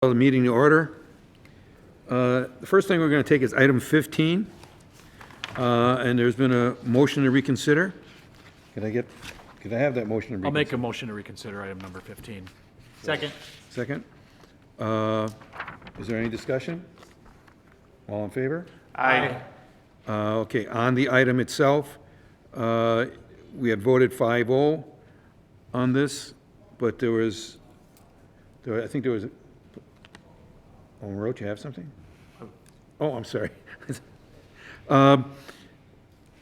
Call the meeting to order. The first thing we're going to take is item 15, and there's been a motion to reconsider. Could I have that motion to reconsider? I'll make a motion to reconsider item number 15. Second. Second. Is there any discussion? All in favor? Aye. Okay, on the item itself, we had voted 5-0 on this, but I think there was, Alderman Roach, you have something? Oh, I'm sorry.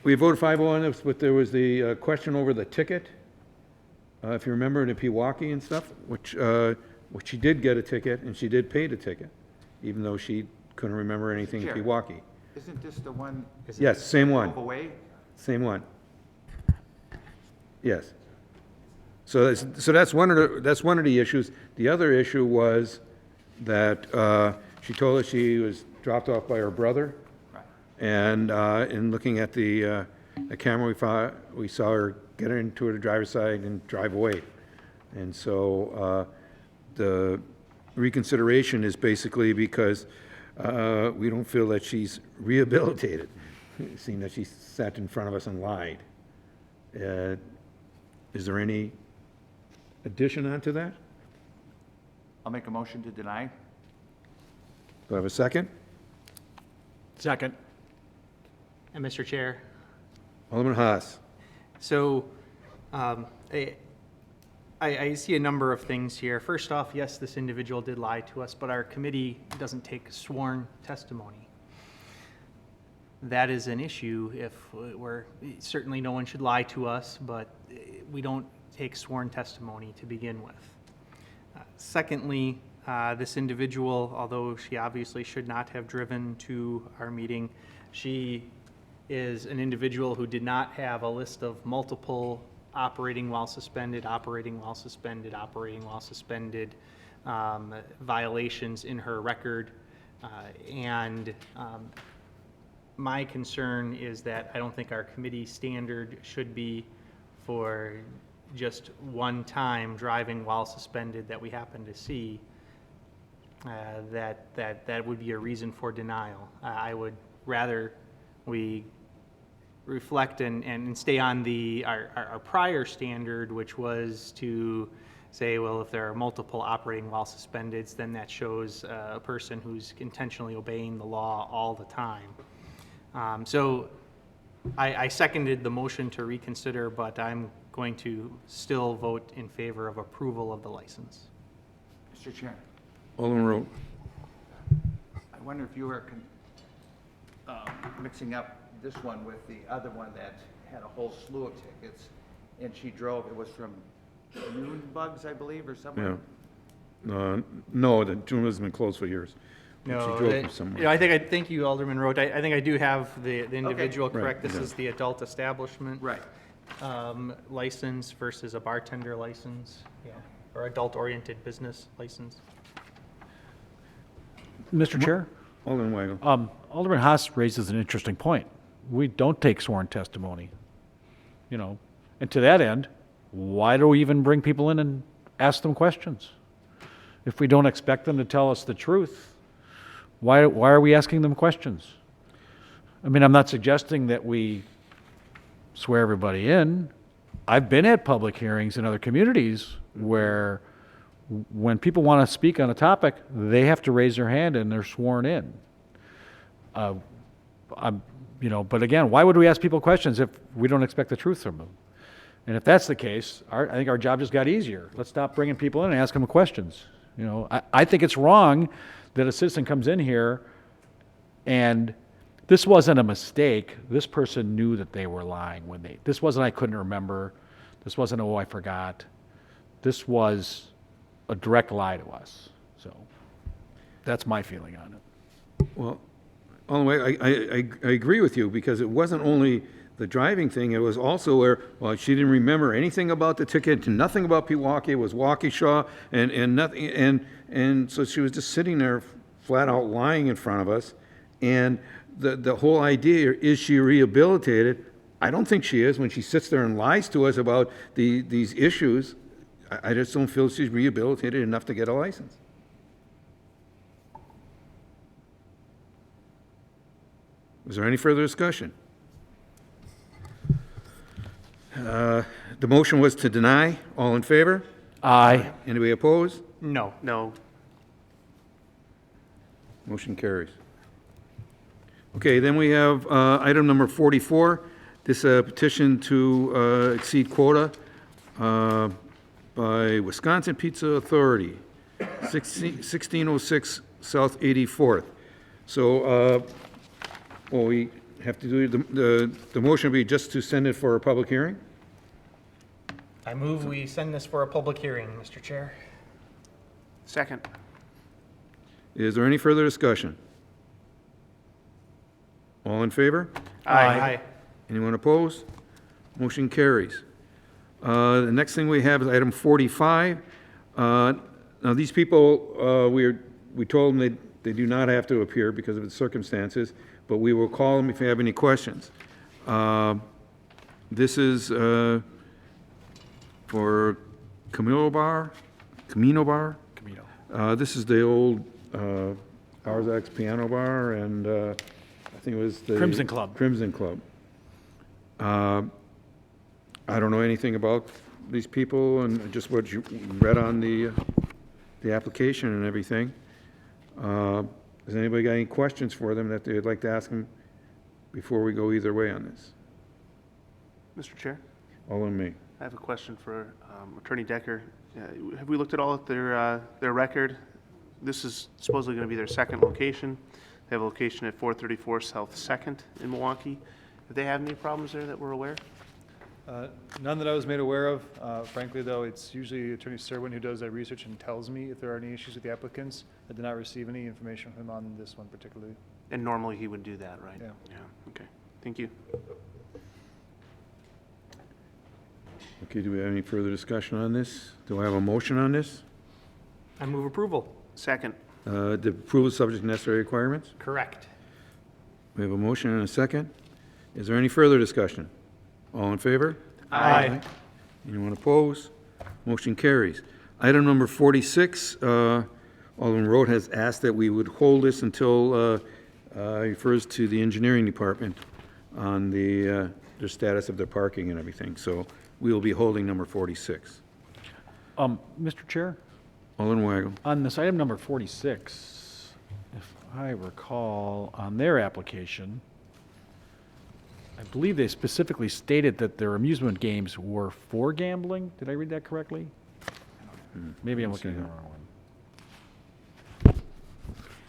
We voted 5-0 on this, but there was the question over the ticket. If you remember, the Pewaukee and stuff, which she did get a ticket, and she did pay the ticket, even though she couldn't remember anything in Chair. Pewaukee. Isn't this the one? Yes, same one, Away? same one. Yes. So that's one of the issues. The other issue was that she told us she was dropped off by her brother. Right. And in looking at the camera, we saw her get into the driver's side and drive away. And so the reconsideration is basically because we don't feel that she's rehabilitated, seeing that she sat in front of us and lied. Is there any addition onto that? I'll make a motion to deny. Do I have a second? Second. And Mr. Chair, Alderman Haas. so I see a number of things here. First off, yes, this individual did lie to us, but our committee doesn't take sworn testimony. That is an issue if certainly no one should lie to us, but we don't take sworn testimony to begin with. Secondly, this individual, although she obviously should not have driven to our meeting, she is an individual who did not have a list of multiple operating while suspended, violations in her record. My concern is that I don't think our committee standard should be for just one time driving while suspended that we happen to see, that would be a reason for denial. I would rather we reflect and stay on our prior standard, which was to say, well, if there are multiple operating while suspended, then that shows a person who's intentionally obeying the law all the time. So I seconded the motion to reconsider, but I'm going to still vote in favor of approval of the license. Mr. Chair, Alderman Rowe. I wonder if you were mixing up this one with the other one that had a whole slew of tickets, and she drove, it was from Noon Bugs, I believe, or somewhere? Yeah. No, the June has been closed for years. She drove from somewhere. Thank you, Alderman Roth. I think I do have the individual Right, correct. This yeah. is the adult establishment Right. license versus a bartender license, or adult-oriented business license. Mr. Chair, Alderman Weigel. Alderman Haas raises an interesting point. We don't take sworn testimony, and to that end, why do we even bring people in and ask them questions? If we don't expect them to tell us the truth, why are we asking them questions? I mean, I'm not suggesting that we swear everybody in. I've been at public hearings in other communities where when people want to speak on a topic, they have to raise their hand and they're sworn in. But again, why would we ask people questions if we don't expect the truth from them? And if that's the case, I think our job just got easier. Let's stop bringing people in and ask them questions. I think it's wrong that a citizen comes in here and this wasn't a mistake. This person knew that they were lying this wasn't I couldn't remember. This wasn't, I forgot. This was a direct lie to us. So that's my feeling on it. Well, Alderman, I agree with you, because it wasn't only the driving thing, it was also where, she didn't remember anything about the ticket, nothing about Pewaukee, it was Waukesha, and nothing, and so she was just sitting there flat out lying in front of us. And the whole idea, is she rehabilitated? I don't think she is when she sits there and lies to us about these issues. I just don't feel she's rehabilitated enough to get a license. Is there any further discussion? The motion was to deny. All in favor? Aye. Anybody opposed? No. No. Motion carries. Okay, then we have item number 44. This petition to exceed quota by Wisconsin Pizza Authority, 1606 South 84th. So, well, we have to do, the motion will be just to send it for a public hearing? I move we send this for a public hearing, Mr. Chair. Second. Is there any further discussion? All in favor? Aye. Anyone opposed? Motion carries. The next thing we have is item 45. Now, these people, we told them they do not have to appear because of the circumstances, but we will call them if you have any questions. This is for Camino Bar? Camino. This is the old Arzak's Piano Bar, and I think it was the... Crimson Club. Crimson Club. I don't know anything about these people, and just what you read on the application and everything. Has anybody got any questions for them that they'd like to ask them before we go either way on this? Mr. Chair, All in me. I have a question for Attorney Decker. Have we looked at all at their record? This is supposedly going to be their second location. They have a location at 434 South 2nd in Milwaukee. Have they had any problems there that we're aware? None that I was made aware of. Frankly, though, it's usually Attorney Serwin who does that research and tells me if there are any issues with the applicants. I did not receive any information from him on this one particularly. And normally he would do that, right? Yeah. Yeah, okay. Thank you. Okay, do we have any further discussion on this? Do I have a motion on this? I move approval. Second. The approval is subject to necessary requirements? Correct. We have a motion and a second. Is there any further discussion? All in favor? Aye. Anyone opposed? Motion carries. Item number 46, Alderman Road has asked that we would hold this until, refers to the engineering department on the status of their parking and everything. So we will be holding number 46. Mr. Chair, Alderman Weigel. on this item number 46, if I recall, on their application, I believe they specifically stated that their amusement games were for gambling. Did I read that correctly? Maybe I'm looking at the wrong one.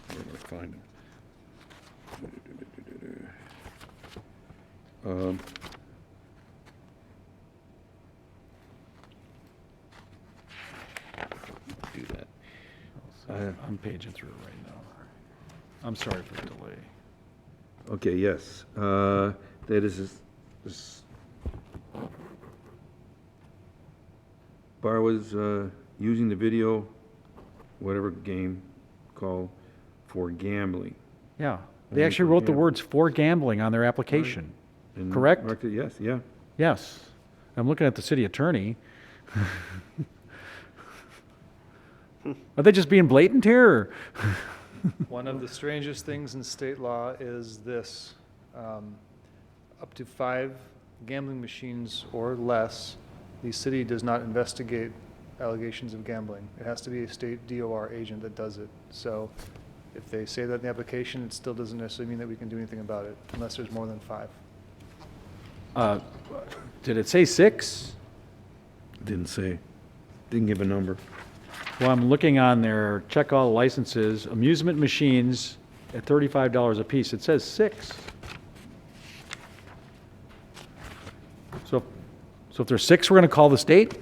Where do I find them? Do that. I'm paging through it right now. I'm sorry for the delay. Okay, yes. That is, this bar was using the video, whatever game called, for gambling. Yeah, they Only actually for wrote the gambling. words "for gambling" on their application. And Correct? marked it yes, yeah. Yes. I'm looking at the city attorney. Are they just being blatant here? Or? One of the strangest things in state law is this. Up to 5 gambling machines or less, the city does not investigate allegations of gambling. It has to be a state DOR agent that does it. So if they say that in the application, it still doesn't necessarily mean that we can do anything about it unless there's more than 5. Did it say 6? Didn't say, didn't give a number. Well, I'm looking on their check all licenses, amusement machines at $35 a piece. It says 6. So if there's 6, we're going to call the state?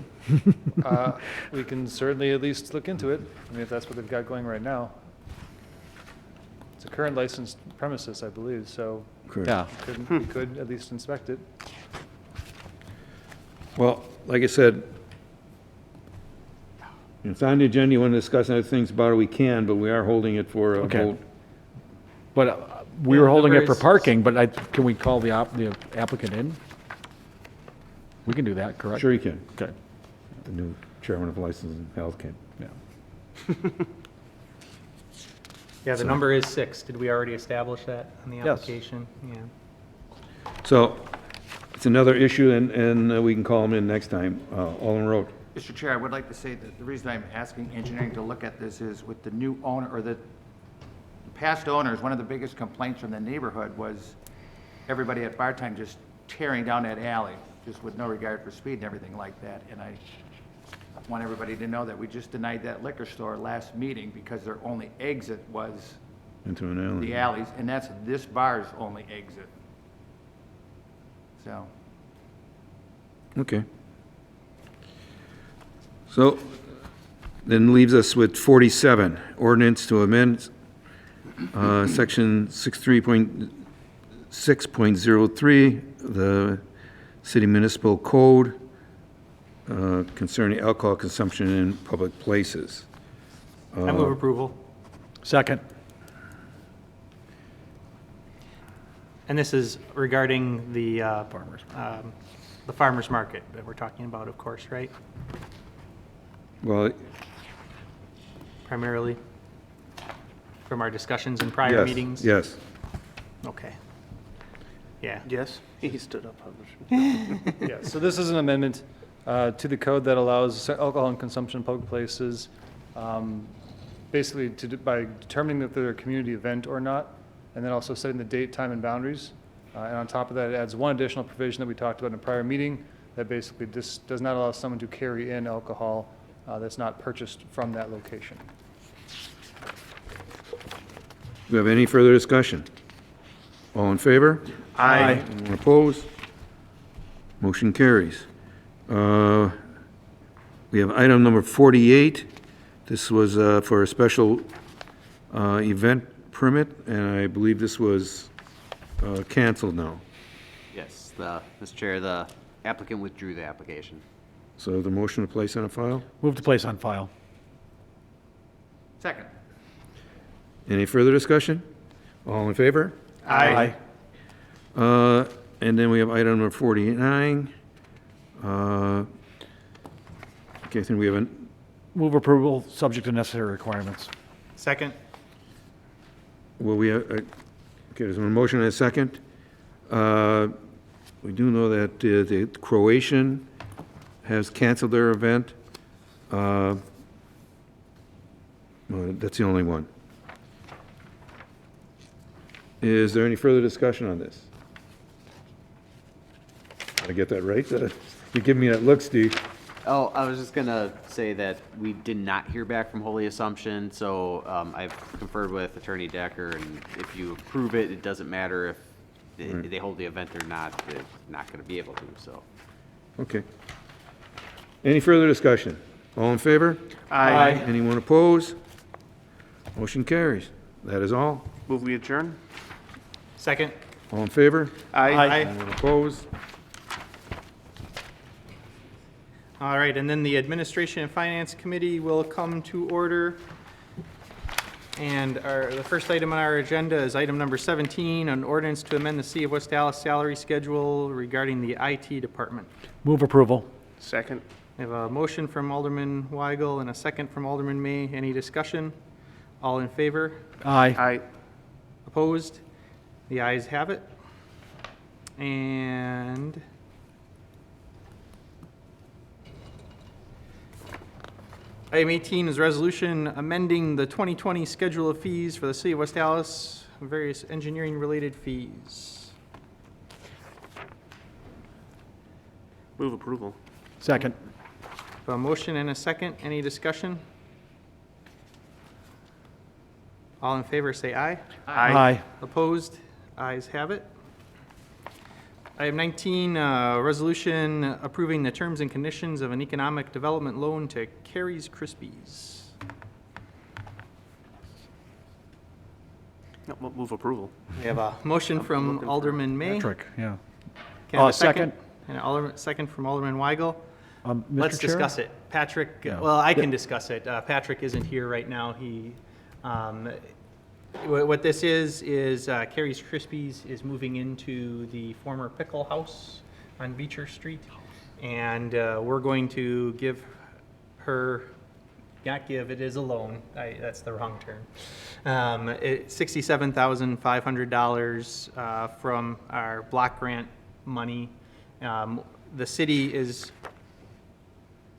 We can certainly at least look into it. I mean, if that's what they've got going right now. It's a current licensed premises, I believe, so Correct. Yeah. we could at least inspect it. Well, like I said, it's on the agenda, you want to discuss other things about it, we can, but we are holding it for a Okay. vote. But we Yeah, were holding the it for very parking, but can we call the applicant in? We can do that, correct? Sure you can. Okay, The new chairman of License and Health can. yeah. Yeah, the number is 6. Did we already establish that in the Yes. application? Yeah. So it's another issue, and we can call them in next time. Alderman Road. Mr. Chair, I would like to say that the reason I'm asking engineering to look at this is with the new owner, or the past owners, one of the biggest complaints from the neighborhood was everybody at bar time just tearing down that alley, just with no regard for speed and everything like that. And I want everybody to know that we just denied that liquor store last meeting because their only exit was Into an alley. the alleys, and that's this bar's only exit. So, Okay. So then leaves us with 47, ordinance to amend section 63.6.03, the city municipal code concerning alcohol consumption in public places. I move approval. Second. And this is regarding the farmer's market that we're talking about, of course, right? Well, Primarily from our discussions in prior yes, meetings? yes. Okay. Yeah. Yes? He stood up. Yeah, so this is an amendment to the code that allows alcohol and consumption in public places, basically by determining if they're a community event or not, and then also setting the date, time, and boundaries. And on top of that, it adds one additional provision that we talked about in a prior meeting, that basically this does not allow someone to carry in alcohol that's not purchased from that location. Do we have any further discussion? All in favor? Aye. Anyone opposed? Motion carries. We have item number 48. This was for a special event permit, and I believe this was canceled now. Yes, Mr. Chair, the applicant withdrew the application. So the motion to place on a file? Move to place on file. second. Any further discussion? All in favor? Aye. And then we have item number 49. Okay, I think we have a Move approval, subject to necessary requirements. Second? well, okay, there's a motion and a second. We do know that the Croatian has canceled their event. Well, that's the only one. Is there any further discussion on this? Did I get that right? You give me that look, Steve. Oh, I was just gonna say that we did not hear back from Holy Assumption, so I've conferred with Attorney Decker, and if you approve it, it doesn't matter if they hold the event or not, they're not gonna be able to, so. Okay. Any further discussion? All in favor? Aye. Anyone opposed? Motion carries. That is all. Move we adjourn? Second? All in favor? Aye. Anyone opposed? All right, and then the Administration and Finance Committee will come to order. And the first item on our agenda is item number 17, an ordinance to amend the City of West Dallas salary schedule regarding the IT department. Move approval. Second? We have a motion from Alderman Weigel and a second from Alderman May. Any discussion? All in favor? Aye. Aye. Opposed? The ayes have it. And item 18 is resolution amending the 2020 schedule of fees for the City of West Dallas, various engineering-related fees. Move approval. Second. A motion and a second. Any discussion? All in favor, say aye. Aye. Opposed? Ayes have it. Item 19, resolution approving the terms and conditions of an economic development loan to Carrie's Krispies. No, move approval. We have a motion from looking for Alderman May. Patrick, yeah. Can I have a Second. And a second from Alderman Weigel. Mr. Let's Chair? discuss it. Patrick, Yeah. well, I can discuss it. Patrick isn't here right now. What this is Carrie's Krispies is moving into the former Pickle House on Beecher Street. And we're going to give her not give, it is a loan, that's the wrong term. $67,500 from our block grant money. The city is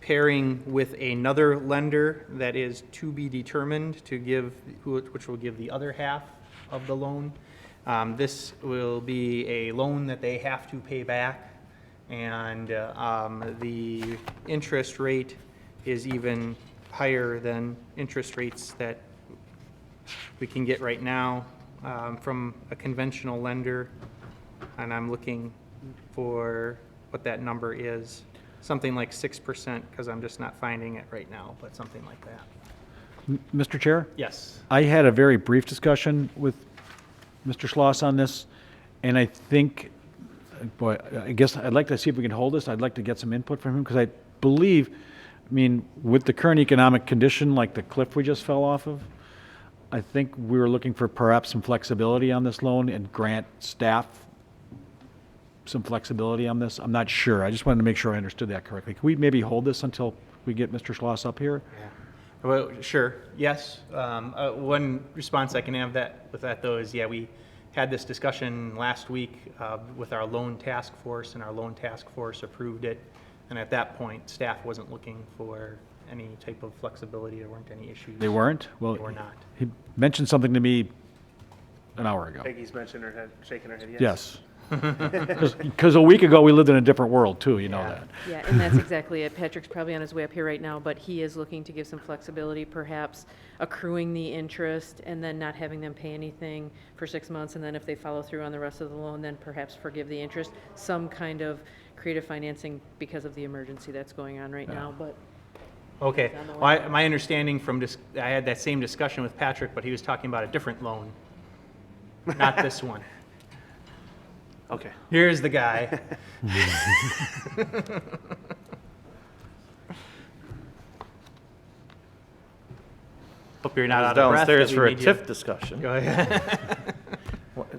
pairing with another lender that is to be determined to give, which will give the other half of the loan. This will be a loan that they have to pay back, and the interest rate is even higher than interest rates that we can get right now from a conventional lender. And I'm looking for what that number is, something like 6%, because I'm just not finding it right now, but something like that. Mr. Chair? Yes. I had a very brief discussion with Mr. Schloss on this, and I think, boy, I guess I'd like to see if we can hold this. I'd like to get some input from him, because I believe, I mean, with the current economic condition, like the cliff we just fell off of, I think we were looking for perhaps some flexibility on this loan and grant staff some flexibility on this. I'm not sure. I just wanted to make sure I understood that correctly. Can we maybe hold this until we get Mr. Schloss up here? Well, sure, yes. One response I can have with that, though, is, yeah, we had this discussion last week with our loan task force, and our loan task force approved it. And at that point, staff wasn't looking for any type of flexibility. There weren't any issues. They weren't? Well, They were not. he mentioned something to me an hour ago. Peggy's mentioned her head, shaking her head, yes. Yes. Because a week ago, we lived in a different world, too, you know that. Yeah, and that's exactly it. Patrick's probably on his way up here right now, but he is looking to give some flexibility, perhaps accruing the interest and then not having them pay anything for 6 months, and then if they follow through on the rest of the loan, then perhaps forgive the interest. Some kind of creative financing because of the emergency that's going on right now, but Okay. Well, my understanding from I had that same discussion with Patrick, but he was talking about a different loan, not this one. Okay. Here's the guy. Hope you're not out of breath. Downstairs that we for a need you. TIF discussion. Go ahead.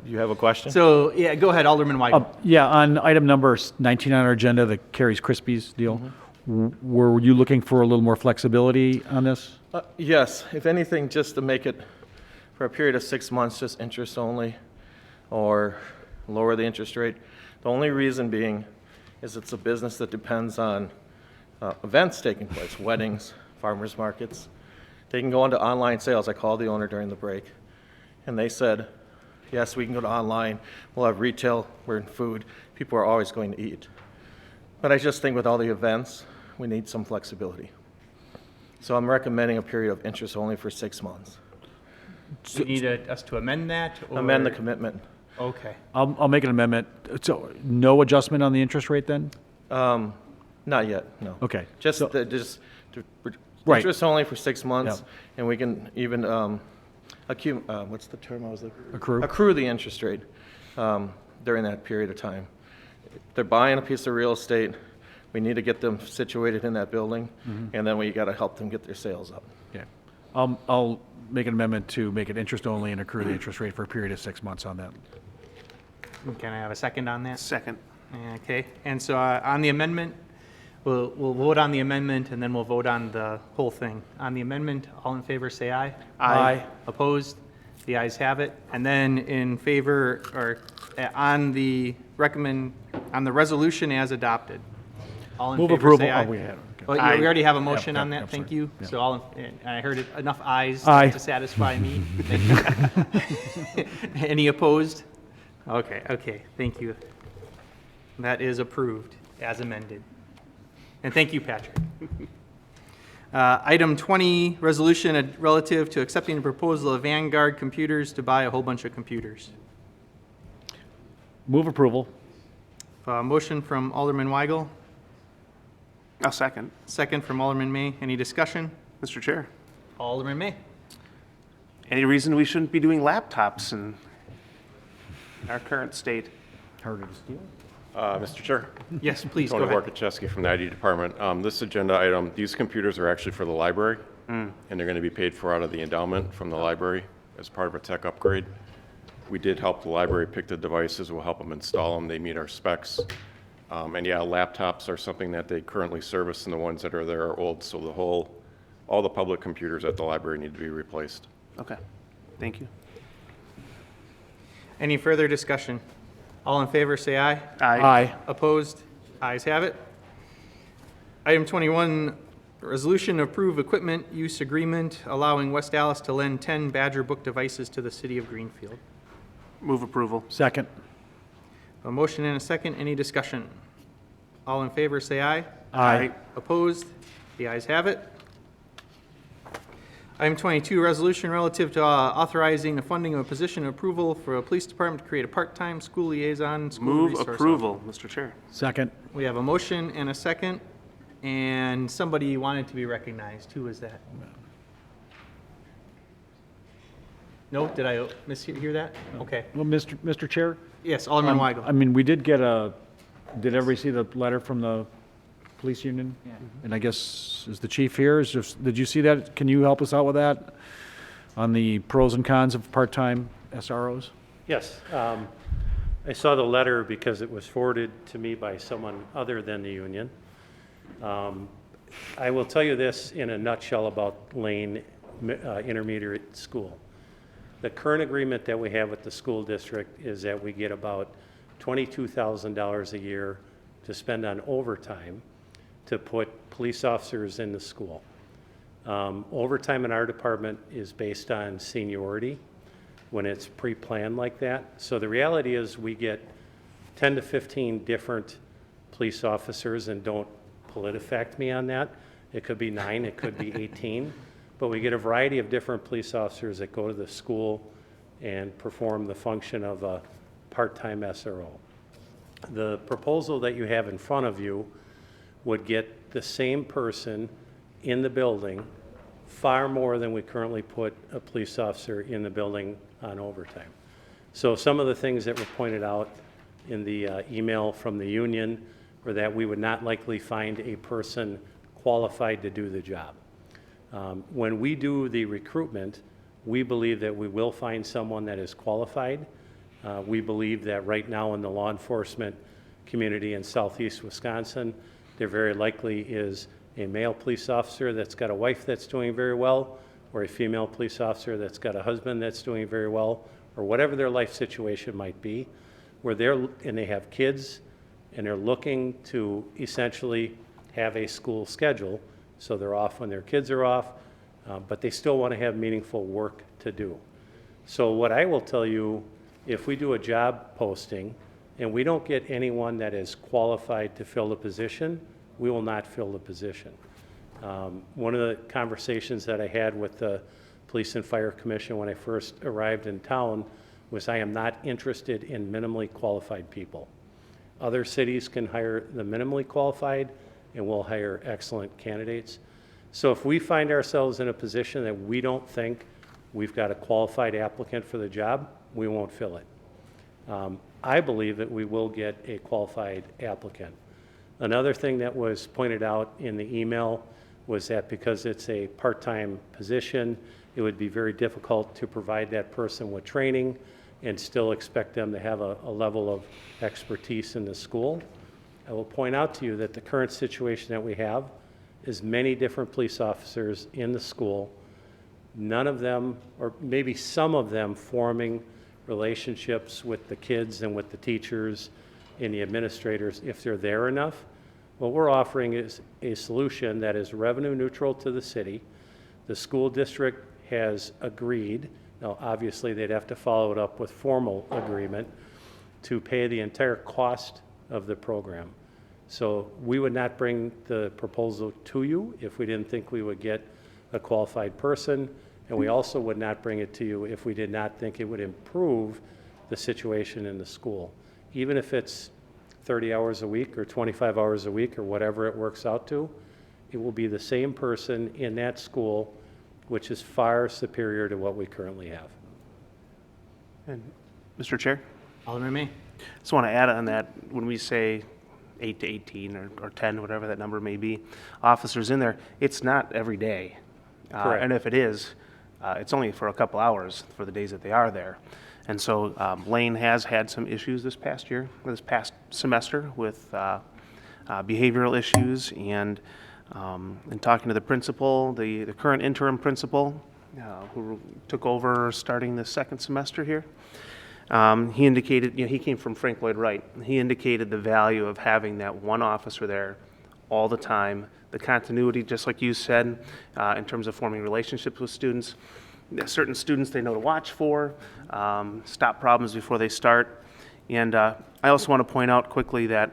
You have a question? So, yeah, go ahead, Alderman Weigel. Yeah, on item number 19 on our agenda, the Carrie's Krispies deal, were you looking for a little more flexibility on this? Yes, if anything, just to make it for a period of 6 months, just interest only, or lower the interest rate. The only reason being is it's a business that depends on events taking place, weddings, farmers markets. They can go into online sales. I called the owner during the break, and they said, yes, we can go to online. We'll have retail, we're in food. People are always going to eat. But I just think with all the events, we need some flexibility. So I'm recommending a period of interest only for 6 months. Do you need us to amend that? Or? Amend the commitment. Okay. I'll make an amendment. So no adjustment on the interest rate then? Not yet, no. Okay. Just, So- Right. interest only for 6 months, Yep. and we can even, what's the term I was looking for? Accrue. Accrue the interest rate during that period of time. They're buying a piece of real estate, we need to get them situated in that building, and then we gotta help them get their sales up. Okay. I'll make an amendment to make it interest only and accrue the interest rate for a period of 6 months on that. Can I have a second on that? Second. Okay, and so on the amendment, we'll vote on the amendment, and then we'll vote on the whole thing. On the amendment, all in favor, say aye. Aye. Opposed? The ayes have it. And then in favor, or on the resolution as adopted. All in Move favor, approval. say aye. Oh, we had it. Okay. Well, Aye. we already have a motion Yep, on yep, that, yep, thank sorry. you. Yep. So I heard enough ayes Aye. to satisfy me. Thank you. Any opposed? Okay, thank you. That is approved as amended. And thank you, Patrick. Item 20, resolution relative to accepting the proposal of Vanguard Computers to buy a whole bunch of computers. Move approval. Motion from Alderman Weigel, I'll second. second from Alderman May. Any discussion? Mr. Chair, Alderman May. any reason we shouldn't be doing laptops in our current state? Harder to steal. Mr. Chair, Yes, please, go Tony ahead. Borkachevsky from the ID Department. This agenda item, these computers are actually for the library, and they're going to be paid for out of the endowment from the library as part of a tech upgrade. We did help the library pick the devices, we'll help them install them, they meet our specs. And yeah, laptops are something that they currently service, and the ones that are there are old, so the whole all the public computers at the library need to be replaced. Okay, thank you. Any further discussion? All in favor, say aye. Aye. Opposed? Ayes have it. Item 21, resolution to approve equipment use agreement allowing West Dallas to lend 10 Badger Book devices to the city of Greenfield. Move approval. Second. A motion and a second. Any discussion? All in favor, say aye. Aye. Opposed? The ayes have it. Item 22, resolution relative to authorizing the funding of a position of approval for a police department to create a part-time school liaison, school Move resource officer. approval, Mr. Chair. Second. We have a motion and a second, and somebody wanted to be recognized. Who is that? No, did I mishear that? Okay. Well, Mr. Chair? Yes, Alderman I Weigel. mean, we did get did everybody see the letter from the police union? Yeah. And I guess, is the chief here? Did you see that? Can you help us out with that? On the pros and cons of part-time SROs? Yes. I saw the letter because it was forwarded to me by someone other than the union. I will tell you this in a nutshell about Lane Intermediate School. The current agreement that we have with the school district is that we get about $22,000 a year to spend on overtime to put police officers in the school. Overtime in our department is based on seniority when it's pre-planned like that. So the reality is we get 10 to 15 different police officers, and don't PolitiFact me on that. It could be 9, it could be 18, but we get a variety of different police officers that go to the school and perform the function of a part-time SRO. The proposal that you have in front of you would get the same person in the building far more than we currently put a police officer in the building on overtime. So some of the things that were pointed out in the email from the union were that we would not likely find a person qualified to do the job. When we do the recruitment, we believe that we will find someone that is qualified. We believe that right now in the law enforcement community in southeast Wisconsin, there very likely is a male police officer that's got a wife that's doing very well, or a female police officer that's got a husband that's doing very well, or whatever their life situation might be, where and they have kids, and they're looking to essentially have a school schedule, so they're off when their kids are off, but they still want to have meaningful work to do. So what I will tell you, if we do a job posting and we don't get anyone that is qualified to fill the position, we will not fill the position. One of the conversations that I had with the Police and Fire Commission when I first arrived in town was I am not interested in minimally qualified people. Other cities can hire the minimally qualified and we'll hire excellent candidates. So if we find ourselves in a position that we don't think we've got a qualified applicant for the job, we won't fill it. I believe that we will get a qualified applicant. Another thing that was pointed out in the email was that because it's a part-time position, it would be very difficult to provide that person with training and still expect them to have a level of expertise in the school. I will point out to you that the current situation that we have is many different police officers in the school, none of them, or maybe some of them, forming relationships with the kids and with the teachers and the administrators if they're there enough. What we're offering is a solution that is revenue neutral to the city. The school district has agreed, now obviously they'd have to follow it up with formal agreement, to pay the entire cost of the program. So we would not bring the proposal to you if we didn't think we would get a qualified person, and we also would not bring it to you if we did not think it would improve the situation in the school. Even if it's 30 hours a week or 25 hours a week or whatever it works out to, it will be the same person in that school, which is far superior to what we currently have. And Mr. Chair, Alderman May. just want to add on that, when we say 8 to 18 or 10, whatever that number may be, officers in there, it's not every day. Correct. And if it is, it's only for a couple hours for the days that they are there. And so Lane has had some issues this past year, or this past semester, with behavioral issues, and In talking to the principal, the current interim principal, who took over starting the second semester here, he indicated, he came from Frank Lloyd Wright. He indicated the value of having that one officer there all the time, the continuity, just like you said, in terms of forming relationships with students. Certain students they know to watch for, stop problems before they start. And I also want to point out quickly that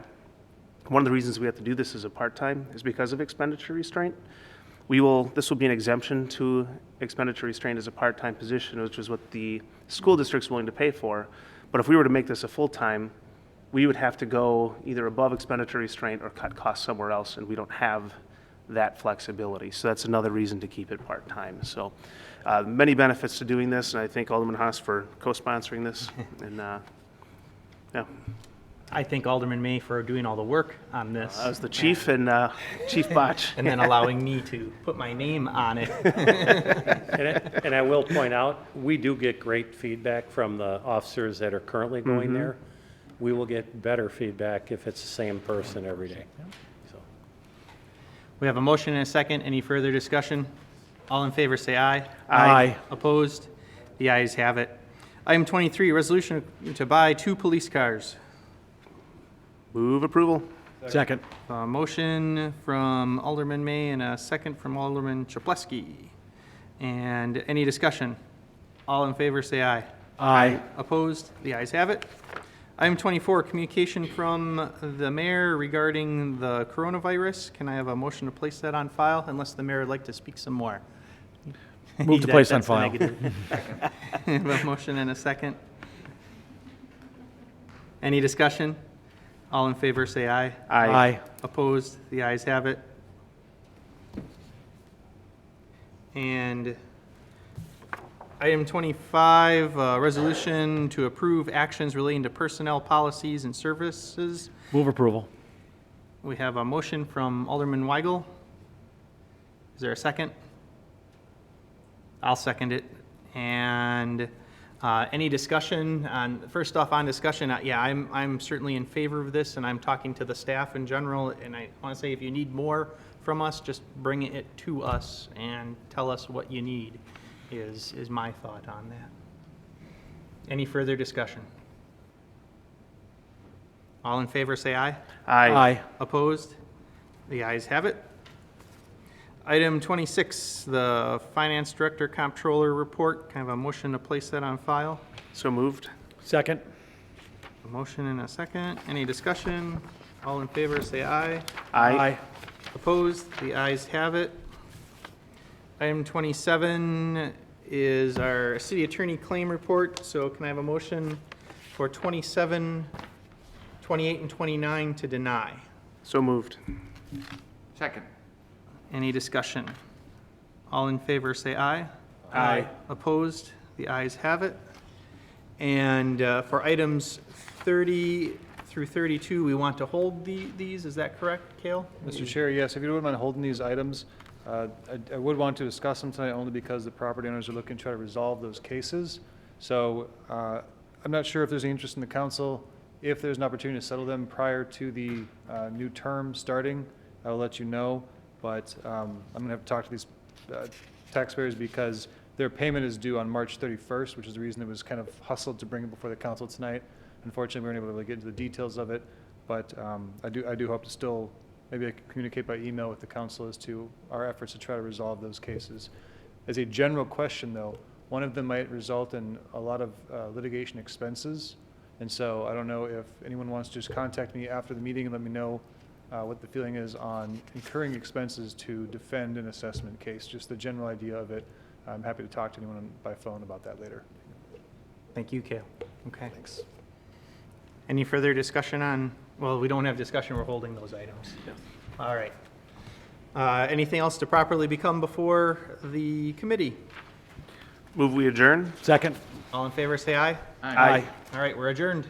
one of the reasons we have to do this as a part-time is because of expenditure restraint. This will be an exemption to expenditure restraint as a part-time position, which is what the school district's willing to pay for. But if we were to make this a full-time, we would have to go either above expenditure restraint or cut costs somewhere else, and we don't have that flexibility. So that's another reason to keep it part-time. So many benefits to doing this, and I thank Alderman Haas for co-sponsoring this. And yeah. I thank Alderman May for doing all the work on this. I was the chief and Chief Botch. And then allowing me to put my name on it. And I will point out, we do get great feedback from the officers that are currently going there. We will get better feedback if it's the same person every day. So, We have a motion and a second. Any further discussion? All in favor, say aye. Aye. Opposed? The ayes have it. Item 23, resolution to buy 2 police cars. Move approval. Second. A motion from Alderman May and a second from Alderman Chaplesky. And any discussion? All in favor, say aye. Aye. Opposed? The ayes have it. Item 24, communication from the mayor regarding the coronavirus. Can I have a motion to place that on file, unless the mayor would like to speak some more? Move to place on That's the file. negative. I have a motion and a second. Any discussion? All in favor, say aye. Aye. Opposed? The ayes have it. And item 25, resolution to approve actions relating to personnel policies and services. Move approval. We have a motion from Alderman Weigel. Is there a second? I'll second it. And any discussion on, first off on discussion, yeah, I'm certainly in favor of this, and I'm talking to the staff in general, and I want to say if you need more from us, just bring it to us and tell us what you need, is my thought on that. Any further discussion? All in favor, say aye. Aye. Opposed? The ayes have it. Item 26, the Finance Director Comptroller Report. Can I have a motion to place that on file? So moved. Second. A motion and a second. Any discussion? All in favor, say aye. Aye. Opposed? The ayes have it. Item 27 is our City Attorney Claim Report. So can I have a motion for 27, 28, and 29 to deny? So moved. Second. Any discussion? All in favor, say aye. Aye. Opposed? The ayes have it. And for items 30 through 32, we want to hold these, is that correct, Cale? Mr. Chair, yes, if you don't mind holding these items, I would want to discuss them tonight only because the property owners are looking to try to resolve those cases. So I'm not sure if there's any interest in the council. If there's an opportunity to settle them prior to the new term starting, I will let you know. But I'm going to have to talk to these taxpayers because their payment is due on March 31st, which is the reason it was kind of hustled to bring it before the council tonight. Unfortunately, we weren't able to get into the details of it, but I do hope to still, maybe I can communicate by email with the council as to our efforts to try to resolve those cases. As a general question, though, one of them might result in a lot of litigation expenses, and so I don't know if anyone wants to just contact me after the meeting and let me know what the feeling is on incurring expenses to defend an assessment case, just the general idea of it. I'm happy to talk to anyone by phone about that later. Thank you, Cale. Okay. Thanks. Any further discussion on, well, we don't have discussion, we're holding those items. All right. Anything else to properly become before the committee? Move we adjourn. Second. All in favor, say aye. Aye. All right, we're adjourned.